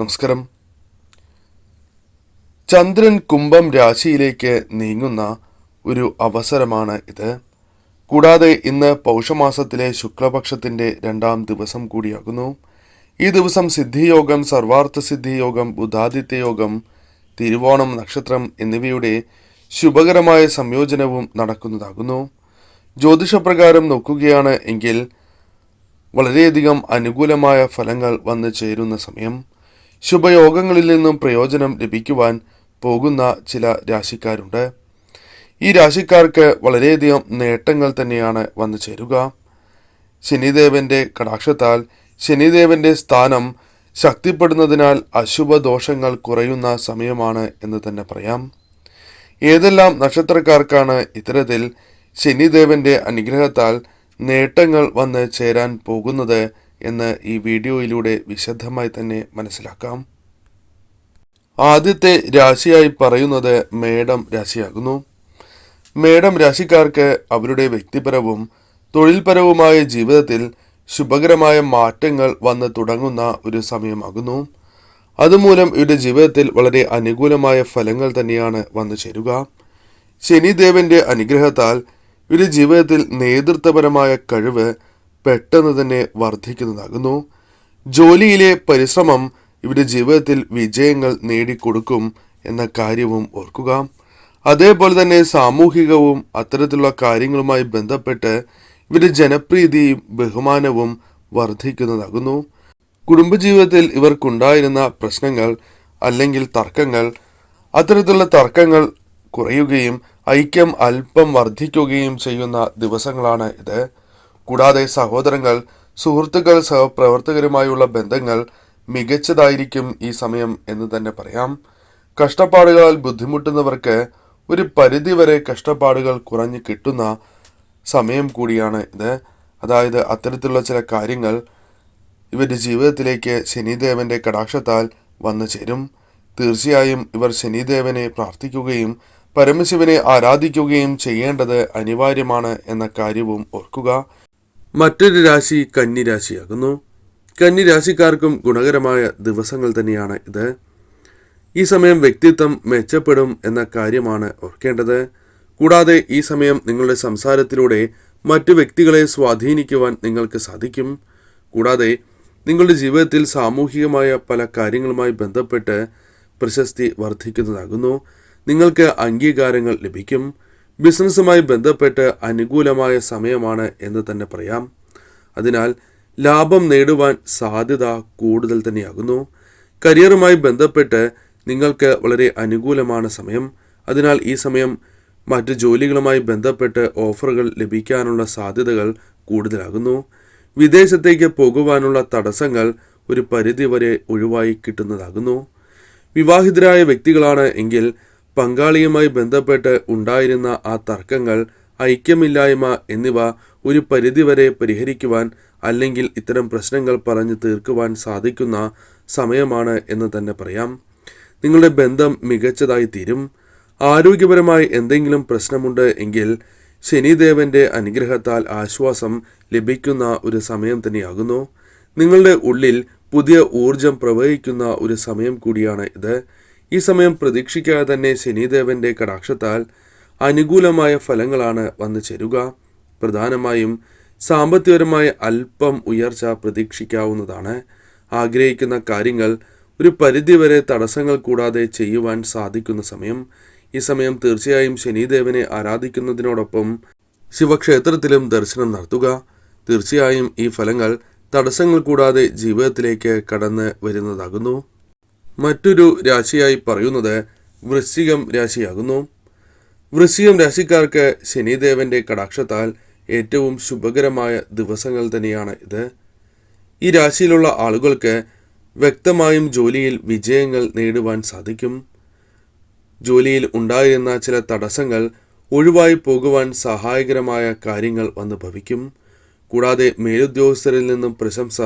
നമസ്കാരം. ചന്ദ്രൻ കുംഭം രാശിയിലേക്ക് നീങ്ങുന്ന ഒരു അവസരമാണ് ഇത്. കൂടാതെ ഇന്ന് പൗഷമാസത്തിലെ ശുക്ലപക്ഷത്തിൻ്റെ 2-ാം ദിവസം കൂടിയാകുന്നു. ഈ ദിവസം സിദ്ധിയോഗം, സർവാർത്ഥ സിദ്ധിയോഗം, ബുധാദിത്യയോഗം, തിരുവോണം നക്ഷത്രം എന്നിവയുടെ ശുഭകരമായ സംയോജനവും നടക്കുന്നതാകുന്നു. ജ്യോതിഷപ്രകാരം നോക്കുകയാണ് എങ്കിൽ വളരെയധികം അനുകൂലമായ ഫലങ്ങൾ വന്നു ചേരുന്ന സമയം. ശുഭയോഗങ്ങളിൽ നിന്നും പ്രയോജനം ലഭിക്കുവാൻ പോകുന്ന ചില രാശിക്കാരുണ്ട്. ഈ രാശിക്കാർക്ക് വളരെയധികം നേട്ടങ്ങൾ തന്നെയാണ് വന്നു ചേരുക. ശനിദേവന്റെ കടാക്ഷത്താൽ ശനിദേവന്റെ സ്ഥാനം ശക്തിപ്പെടുന്നതിനാൽ അശുഭദോഷങ്ങൾ കുറയുന്ന സമയമാണ് എന്ന് തന്നെ പറയാം. ഏതെല്ലാം നക്ഷത്രക്കാർക്കാണ് ഇത്തരത്തിൽ ശനിദേവന്റെ അനുഗ്രഹത്താൽ നേട്ടങ്ങൾ വന്ന് ചേരാൻ പോകുന്നത് എന്ന് ഈ വീഡിയോയിലൂടെ വിശദമായി തന്നെ മനസ്സിലാക്കാം. ആദ്യത്തെ രാശിയായി പറയുന്നത് മേടം രാശിയാകുന്നു. മേടം രാശിക്കാർക്ക് അവരുടെ വ്യക്തിപരവും തൊഴിൽപരവുമായ ജീവിതത്തിൽ ശുഭകരമായ മാറ്റങ്ങൾ വന്ന് തുടങ്ങുന്ന ഒരു സമയമാകുന്നു. അതുമൂലം ഇവരുടെ ജീവിതത്തിൽ വളരെ അനുകൂലമായ ഫലങ്ങൾ തന്നെയാണ് വന്നു ചേരുക. ശനിദേവന്റെ അനുഗ്രഹത്താൽ ഇവരുടെ ജീവിതത്തിൽ നേതൃത്വപരമായ കഴിവ് പെട്ടെന്ന് തന്നെ വർദ്ധിക്കുന്നതാകുന്നു. ജോലിയിലെ പരിശ്രമം ഇവരുടെ ജീവിതത്തിൽ വിജയങ്ങൾ നേടിക്കൊടുക്കും എന്ന കാര്യവും ഓർക്കുക. അതേപോലെ തന്നെ സാമൂഹികവും അത്തരത്തിലുള്ള കാര്യങ്ങളുമായി ബന്ധപ്പെട്ട് ഇവരുടെ ജനപ്രീതിയും ബഹുമാനവും വർദ്ധിക്കുന്നതാകുന്നു. കുടുംബജീവിതത്തിൽ ഇവർക്കുണ്ടായിരുന്ന പ്രശ്നങ്ങൾ അല്ലെങ്കിൽ തർക്കങ്ങൾ, അത്തരത്തിലുള്ള തർക്കങ്ങൾ കുറയുകയും ഐക്യം അല്പം വർദ്ധിക്കുകയും ചെയ്യുന്ന ദിവസങ്ങളാണ് ഇത്. കൂടാതെ സഹോദരങ്ങൾ, സുഹൃത്തുക്കൾ, സഹപ്രവർത്തകരുമായുള്ള ബന്ധങ്ങൾ മികച്ചതായിരിക്കും ഈ സമയം എന്ന് തന്നെ പറയാം. കഷ്ടപ്പാടുകളാൽ ബുദ്ധിമുട്ടുന്നവർക്ക് ഒരു പരിധിവരെ കഷ്ടപ്പാടുകൾ കുറഞ്ഞു കിട്ടുന്ന സമയം കൂടിയാണ് ഇത്. അതായത് അത്തരത്തിലുള്ള ചില കാര്യങ്ങൾ ഇവരുടെ ജീവിതത്തിലേക്ക് ശനിദേവന്റെ കടാക്ഷത്താൽ വന്നു ചേരും. തീർച്ചയായും ഇവർ ശനിദേവനെ പ്രാർത്ഥിക്കുകയും പരമശിവനെ ആരാധിക്കുകയും ചെയ്യേണ്ടത് അനിവാര്യമാണ് എന്ന കാര്യവും ഓർക്കുക. മറ്റൊരു രാശി കന്നി രാശിയാകുന്നു. കന്നി രാശിക്കാർക്കും ഗുണകരമായ ദിവസങ്ങൾ തന്നെയാണ് ഇത്. ഈ സമയം വ്യക്തിത്വം മെച്ചപ്പെടും എന്ന കാര്യമാണ് ഓർക്കേണ്ടത്. കൂടാതെ ഈ സമയം നിങ്ങളുടെ സംസാരത്തിലൂടെ മറ്റു വ്യക്തികളെ സ്വാധീനിക്കുവാൻ നിങ്ങൾക്ക് സാധിക്കും. കൂടാതെ നിങ്ങളുടെ ജീവിതത്തിൽ സാമൂഹികമായ പല കാര്യങ്ങളുമായി ബന്ധപ്പെട്ട് പ്രശസ്തി വർദ്ധിക്കുന്നതാകുന്നു. നിങ്ങൾക്ക് അംഗീകാരങ്ങൾ ലഭിക്കും. ബിസിനസ്സുമായി ബന്ധപ്പെട്ട് അനുകൂലമായ സമയമാണ് എന്ന് തന്നെ പറയാം. അതിനാൽ ലാഭം നേടുവാൻ സാധ്യത കൂടുതൽ തന്നെയാകുന്നു. കരിയറുമായി ബന്ധപ്പെട്ട് നിങ്ങൾക്ക് വളരെ അനുകൂലമാണ് സമയം. അതിനാൽ ഈ സമയം മറ്റ് ജോലികളുമായി ബന്ധപ്പെട്ട് ഓഫറുകൾ ലഭിക്കാനുള്ള സാധ്യതകൾ കൂടുതലാകുന്നു. വിദേശത്തേക്ക് പോകുവാനുള്ള തടസ്സങ്ങൾ ഒരു പരിധിവരെ ഒഴിവായി കിട്ടുന്നതാകുന്നു. വിവാഹിതരായ വ്യക്തികളാണ് എങ്കിൽ പങ്കാളിയുമായി ബന്ധപ്പെട്ട് ഉണ്ടായിരുന്ന ആ തർക്കങ്ങൾ, ഐക്യമില്ലായ്മ എന്നിവ ഒരു പരിധിവരെ പരിഹരിക്കുവാൻ അല്ലെങ്കിൽ ഇത്തരം പ്രശ്നങ്ങൾ പറഞ്ഞു തീർക്കുവാൻ സാധിക്കുന്ന സമയമാണ് എന്ന് തന്നെ പറയാം. നിങ്ങളുടെ ബന്ധം മികച്ചതായി തീരും. ആരോഗ്യപരമായി എന്തെങ്കിലും പ്രശ്നമുണ്ട് എങ്കിൽ ശനിദേവന്റെ അനുഗ്രഹത്താൽ ആശ്വാസം ലഭിക്കുന്ന ഒരു സമയം തന്നെയാകുന്നു. നിങ്ങളുടെ ഉള്ളിൽ പുതിയ ഊർജം പ്രവഹിക്കുന്ന ഒരു സമയം കൂടിയാണ് ഇത്. ഈ സമയം പ്രതീക്ഷിക്കാതെ തന്നെ ശനിദേവന്റെ കടാക്ഷത്താൽ അനുകൂലമായ ഫലങ്ങളാണ് വന്നു ചേരുക. പ്രധാനമായും സാമ്പത്തികപരമായ അല്പം ഉയർച്ച പ്രതീക്ഷിക്കാവുന്നതാണ്. ആഗ്രഹിക്കുന്ന കാര്യങ്ങൾ ഒരു പരിധിവരെ തടസ്സങ്ങൾ കൂടാതെ ചെയ്യുവാൻ സാധിക്കുന്ന സമയം. ഈ സമയം തീർച്ചയായും ശനിദേവനെ ആരാധിക്കുന്നതിനോടൊപ്പം ശിവക്ഷേത്രത്തിലും ദർശനം നടത്തുക. തീർച്ചയായും ഈ ഫലങ്ങൾ തടസ്സങ്ങൾ കൂടാതെ ജീവിതത്തിലേക്ക് കടന്ന് വരുന്നതാകുന്നു. മറ്റൊരു രാശിയായി പറയുന്നത് വൃശ്ചികം രാശിയാകുന്നു. വൃശ്ചികം രാശിക്കാർക്ക് ശനിദേവന്റെ കടാക്ഷത്താൽ ഏറ്റവും ശുഭകരമായ ദിവസങ്ങൾ തന്നെയാണ് ഇത്. ഈ രാശിയിലുള്ള ആളുകൾക്ക് വ്യക്തമായും ജോലിയിൽ വിജയങ്ങൾ നേടുവാൻ സാധിക്കും. ജോലിയിൽ ഉണ്ടായിരുന്ന ചില തടസ്സങ്ങൾ ഒഴിവായി പോകുവാൻ സഹായകരമായ കാര്യങ്ങൾ വന്നു ഭവിക്കും. കൂടാതെ മേലുദ്യോഗസ്ഥരിൽ നിന്നും പ്രശംസ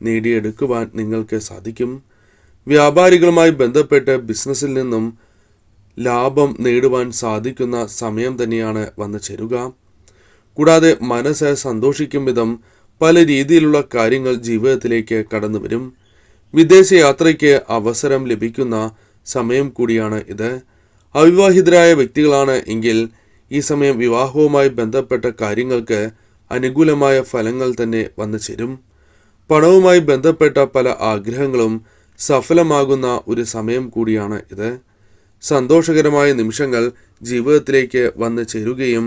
നേടിയെടുക്കുവാൻ നിങ്ങൾക്ക് സാധിക്കും. വ്യാപാരികളുമായി ബന്ധപ്പെട്ട് ബിസിനസ്സിൽ നിന്നും ലാഭം നേടുവാൻ സാധിക്കുന്ന സമയം തന്നെയാണ് വന്നു ചേരുക. കൂടാതെ മനസ്സ് സന്തോഷിക്കും വിധം പല രീതിയിലുള്ള കാര്യങ്ങൾ ജീവിതത്തിലേക്ക് കടന്നു വരും. വിദേശ യാത്രയ്ക്ക് അവസരം ലഭിക്കുന്ന സമയം കൂടിയാണ് ഇത്. അവിവാഹിതരായ വ്യക്തികളാണ് എങ്കിൽ ഈ സമയം വിവാഹവുമായി ബന്ധപ്പെട്ട കാര്യങ്ങൾക്ക് അനുകൂലമായ ഫലങ്ങൾ തന്നെ വന്നു ചേരും. പണവുമായി ബന്ധപ്പെട്ട പല ആഗ്രഹങ്ങളും സഫലമാകുന്ന ഒരു സമയം കൂടിയാണ് ഇത്. സന്തോഷകരമായ നിമിഷങ്ങൾ ജീവിതത്തിലേക്ക് വന്നു ചേരുകയും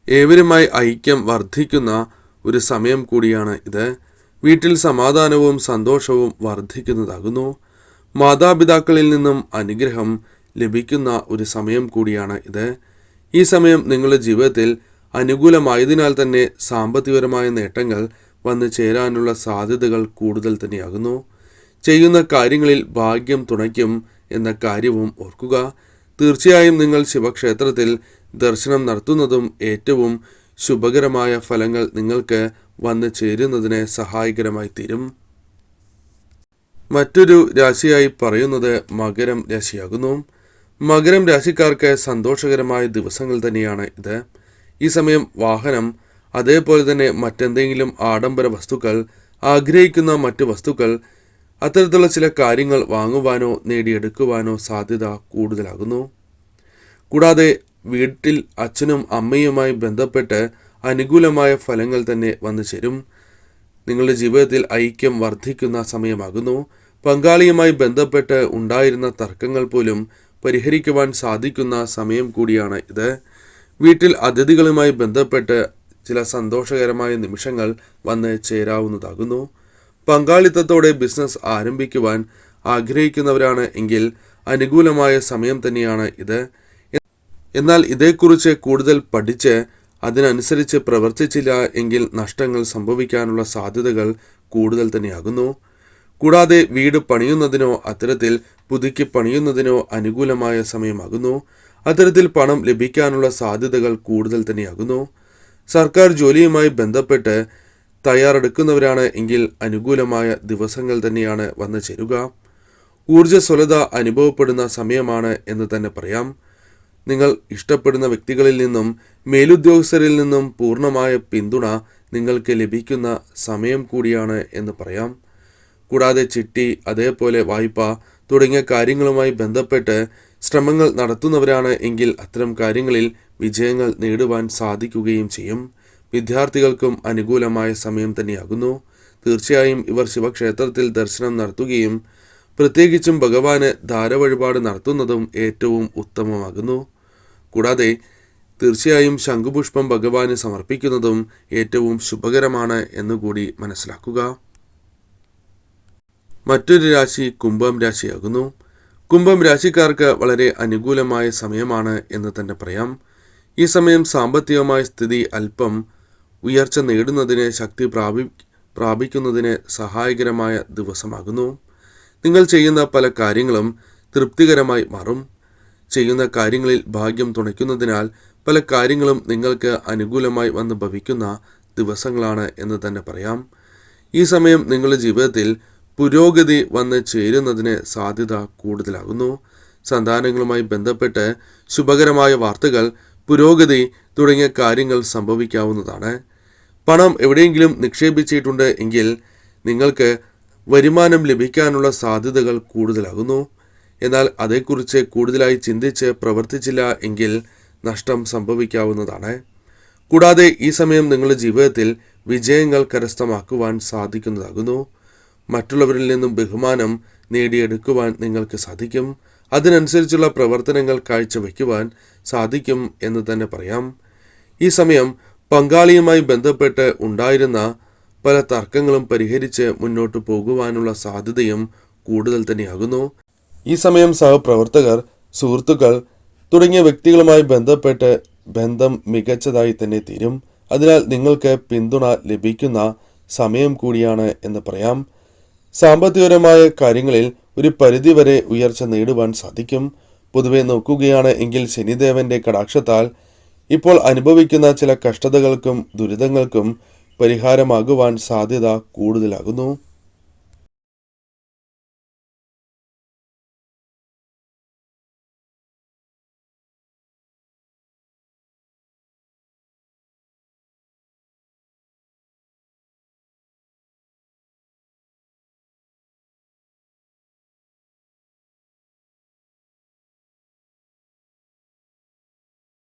ഏവരുമായി ഐക്യം വർദ്ധിക്കുന്ന ഒരു സമയം കൂടിയാണ് ഇത്. വീട്ടിൽ സമാധാനവും സന്തോഷവും വർദ്ധിക്കുന്നതാകുന്നു. മാതാപിതാക്കളിൽ നിന്നും അനുഗ്രഹം ലഭിക്കുന്ന ഒരു സമയം കൂടിയാണ് ഇത്. ഈ സമയം നിങ്ങളുടെ ജീവിതത്തിൽ അനുകൂലമായതിനാൽ തന്നെ സാമ്പത്തികപരമായ നേട്ടങ്ങൾ വന്നു ചേരാനുള്ള സാധ്യതകൾ കൂടുതൽ തന്നെയാകുന്നു. ചെയ്യുന്ന കാര്യങ്ങളിൽ ഭാഗ്യം തുണയ്ക്കും എന്ന കാര്യവും ഓർക്കുക. തീർച്ചയായും നിങ്ങൾ ശിവക്ഷേത്രത്തിൽ ദർശനം നടത്തുന്നതും ഏറ്റവും ശുഭകരമായ ഫലങ്ങൾ നിങ്ങൾക്ക് വന്നു ചേരുന്നതിന് സഹായകരമായി തീരും. മറ്റൊരു രാശിയായി പറയുന്നത് മകരം രാശിയാകുന്നു. മകരം രാശിക്കാർക്ക് സന്തോഷകരമായ ദിവസങ്ങൾ തന്നെയാണ് ഇത്. ഈ സമയം വാഹനം, അതേപോലെ തന്നെ മറ്റെന്തെങ്കിലും ആഡംബര വസ്തുക്കൾ, ആഗ്രഹിക്കുന്ന മറ്റ് വസ്തുക്കൾ, അത്തരത്തിലുള്ള ചില കാര്യങ്ങൾ വാങ്ങുവാനോ നേടിയെടുക്കുവാനോ സാധ്യത കൂടുതലാകുന്നു. കൂടാതെ വീട്ടിൽ അച്ഛനും അമ്മയുമായി ബന്ധപ്പെട്ട് അനുകൂലമായ ഫലങ്ങൾ തന്നെ വന്നു ചേരും. നിങ്ങളുടെ ജീവിതത്തിൽ ഐക്യം വർദ്ധിക്കുന്ന സമയമാകുന്നു. പങ്കാളിയുമായി ബന്ധപ്പെട്ട് ഉണ്ടായിരുന്ന തർക്കങ്ങൾ പോലും പരിഹരിക്കുവാൻ സാധിക്കുന്ന സമയം കൂടിയാണ് ഇത്. വീട്ടിൽ അതിഥികളുമായി ബന്ധപ്പെട്ട് ചില സന്തോഷകരമായ നിമിഷങ്ങൾ വന്ന് ചേരാവുന്നതാകുന്നു. പങ്കാളിത്തത്തോടെ ബിസിനസ് ആരംഭിക്കുവാൻ ആഗ്രഹിക്കുന്നവരാണ് എങ്കിൽ അനുകൂലമായ സമയം തന്നെയാണ് ഇത്. എന്നാൽ ഇതേക്കുറിച്ച് കൂടുതൽ പഠിച്ച് അതിനനുസരിച്ച് പ്രവർത്തിച്ചില്ല എങ്കിൽ നഷ്ടങ്ങൾ സംഭവിക്കാനുള്ള സാധ്യതകൾ കൂടുതൽ തന്നെയാകുന്നു. കൂടാതെ വീട് പണിയുന്നതിനോ അത്തരത്തിൽ പുതുക്കി പണിയുന്നതിനോ അനുകൂലമായ സമയമാകുന്നു. അത്തരത്തിൽ പണം ലഭിക്കാനുള്ള സാധ്യതകൾ കൂടുതൽ തന്നെയാകുന്നു. സർക്കാർ ജോലിയുമായി ബന്ധപ്പെട്ട് തയ്യാറെടുക്കുന്നവരാണ് എങ്കിൽ അനുകൂലമായ ദിവസങ്ങൾ തന്നെയാണ് വന്നു ചേരുക. ഊർജ്ജസ്വലത അനുഭവപ്പെടുന്ന സമയമാണ് എന്ന് തന്നെ പറയാം. നിങ്ങൾ ഇഷ്ടപ്പെടുന്ന വ്യക്തികളിൽ നിന്നും മേലുദ്യോഗസ്ഥരിൽ നിന്നും പൂർണ്ണമായ പിന്തുണ നിങ്ങൾക്ക് ലഭിക്കുന്ന സമയം കൂടിയാണ് എന്ന് പറയാം. കൂടാതെ ചിട്ടി, അതേപോലെ വായ്പ തുടങ്ങിയ കാര്യങ്ങളുമായി ബന്ധപ്പെട്ട് ശ്രമങ്ങൾ നടത്തുന്നവരാണ് എങ്കിൽ അത്തരം കാര്യങ്ങളിൽ വിജയങ്ങൾ നേടുവാൻ സാധിക്കുകയും ചെയ്യും. വിദ്യാർത്ഥികൾക്കും അനുകൂലമായ സമയം തന്നെയാകുന്നു. തീർച്ചയായും ഇവർ ശിവക്ഷേത്രത്തിൽ ദർശനം നടത്തുകയും പ്രത്യേകിച്ചും ഭഗവാന് ധാരവഴിപാട് നടത്തുന്നതും ഏറ്റവും ഉത്തമമാകുന്നു. കൂടാതെ തീർച്ചയായും ശംഖുപുഷ്പം ഭഗവാന് സമർപ്പിക്കുന്നതും ഏറ്റവും ശുഭകരമാണ് എന്നുകൂടി മനസ്സിലാക്കുക. മറ്റൊരു രാശി കുംഭം രാശിയാകുന്നു. കുംഭം രാശിക്കാർക്ക് വളരെ അനുകൂലമായ സമയമാണ് എന്ന് തന്നെ പറയാം. ഈ സമയം സാമ്പത്തികമായ സ്ഥിതി അല്പം ഉയർച്ച നേടുന്നതിന് ശക്തി പ്രാപിക്കുന്നതിന് സഹായകരമായ ദിവസമാകുന്നു. നിങ്ങൾ ചെയ്യുന്ന പല കാര്യങ്ങളും തൃപ്തികരമായി മാറും. ചെയ്യുന്ന കാര്യങ്ങളിൽ ഭാഗ്യം തുണയ്ക്കുന്നതിനാൽ പല കാര്യങ്ങളും നിങ്ങൾക്ക് അനുകൂലമായി വന്ന് ഭവിക്കുന്ന ദിവസങ്ങളാണ് എന്ന് തന്നെ പറയാം. ഈ സമയം നിങ്ങളുടെ ജീവിതത്തിൽ പുരോഗതി വന്ന് ചേരുന്നതിന് സാധ്യത കൂടുതലാകുന്നു. സന്താനങ്ങളുമായി ബന്ധപ്പെട്ട് ശുഭകരമായ വാർത്തകൾ, പുരോഗതി തുടങ്ങിയ കാര്യങ്ങൾ സംഭവിക്കാവുന്നതാണ്. പണം എവിടെയെങ്കിലും നിക്ഷേപിച്ചിട്ടുണ്ട് എങ്കിൽ നിങ്ങൾക്ക് വരുമാനം ലഭിക്കാനുള്ള സാധ്യതകൾ കൂടുതലാകുന്നു. എന്നാൽ അതേക്കുറിച്ച് കൂടുതലായി ചിന്തിച്ച് പ്രവർത്തിച്ചില്ല എങ്കിൽ നഷ്ടം സംഭവിക്കാവുന്നതാണ്. കൂടാതെ ഈ സമയം നിങ്ങളുടെ ജീവിതത്തിൽ വിജയങ്ങൾ കരസ്ഥമാക്കുവാൻ സാധിക്കുന്നതാകുന്നു. മറ്റുള്ളവരിൽ നിന്നും ബഹുമാനം നേടിയെടുക്കുവാൻ നിങ്ങൾക്ക് സാധിക്കും. അതിനനുസരിച്ചുള്ള പ്രവർത്തനങ്ങൾ കാഴ്ചവെക്കുവാൻ സാധിക്കും എന്ന് തന്നെ പറയാം. ഈ സമയം പങ്കാളിയുമായി ബന്ധപ്പെട്ട് ഉണ്ടായിരുന്ന പല തർക്കങ്ങളും പരിഹരിച്ച് മുന്നോട്ട് പോകുവാനുള്ള സാധ്യതയും കൂടുതൽ തന്നെയാകുന്നു. ഈ സമയം സഹപ്രവർത്തകർ, സുഹൃത്തുക്കൾ തുടങ്ങിയ വ്യക്തികളുമായി ബന്ധപ്പെട്ട് ബന്ധം മികച്ചതായി തന്നെ തീരും. അതിനാൽ നിങ്ങൾക്ക് പിന്തുണ ലഭിക്കുന്ന സമയം കൂടിയാണ് എന്ന് പറയാം. സാമ്പത്തികപരമായ കാര്യങ്ങളിൽ ഒരു പരിധിവരെ ഉയർച്ച നേടുവാൻ സാധിക്കും. പൊതുവെ നോക്കുകയാണ് എങ്കിൽ ശനിദേവന്റെ കടാക്ഷത്താൽ ഇപ്പോൾ അനുഭവിക്കുന്ന ചില കഷ്ടതകൾക്കും ദുരിതങ്ങൾക്കും പരിഹാരമാകുവാൻ സാധ്യത കൂടുതലാകുന്നു.